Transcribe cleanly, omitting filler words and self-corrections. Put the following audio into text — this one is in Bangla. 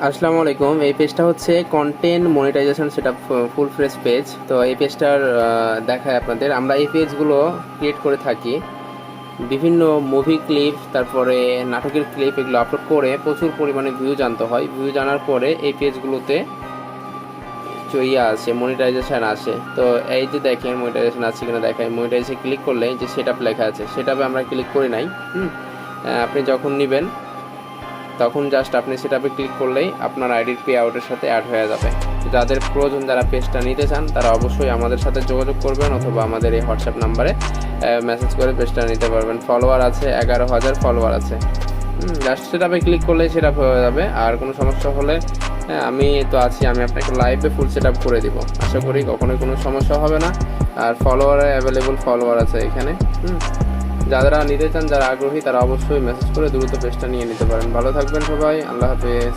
আসসালামু আলাইকুম। এই পেজটা হচ্ছে content monetization setup full fresh page. তো এই পেজটার দেখায় আপনাদের, আমরা এই পেজগুলো ক্রিয়েট করে থাকি। বিভিন্ন মুভি ক্লিপ, তারপরে নাটকের ক্লিপ, এগুলো আপলোড করে প্রচুর পরিমাণে ভিউজ আনতে হয়। ভিউজ আনার পরে এই পেজগুলোতে আসে, মনিটাইজেশন আসে। তো এই যে দেখেন মনিটাইজেশন আছে কিনা দেখায়, মনিটাইজেশন ক্লিক করলে যে সেটআপ লেখা আছে, সেটআপে আমরা ক্লিক করি নাই। আপনি যখন নেবেন তখন জাস্ট আপনি সেটআপে ক্লিক করলেই আপনার আইডির পে আউটের সাথে অ্যাড হয়ে যাবে। যাদের প্রয়োজন, যারা পেজটা নিতে চান, তারা অবশ্যই আমাদের সাথে যোগাযোগ করবেন অথবা আমাদের এই হোয়াটসঅ্যাপ নাম্বারে মেসেজ করে পেজটা নিতে পারবেন। ফলোয়ার আছে 11,000 ফলোয়ার আছে। জাস্ট সেটআপে ক্লিক করলেই সেটআপ হয়ে যাবে। আর কোনো সমস্যা হলে আমি তো আছি, আমি আপনাকে লাইভে ফুল সেটআপ করে দিব। আশা করি কখনোই কোনো সমস্যা হবে না। আর ফলোয়ারে অ্যাভেলেবল ফলোয়ার আছে এখানে। যারা নিতে চান, যারা আগ্রহী, তারা অবশ্যই মেসেজ করে দ্রুত পেজটা নিয়ে নিতে পারেন। ভালো থাকবেন সবাই, আল্লাহ হাফেজ।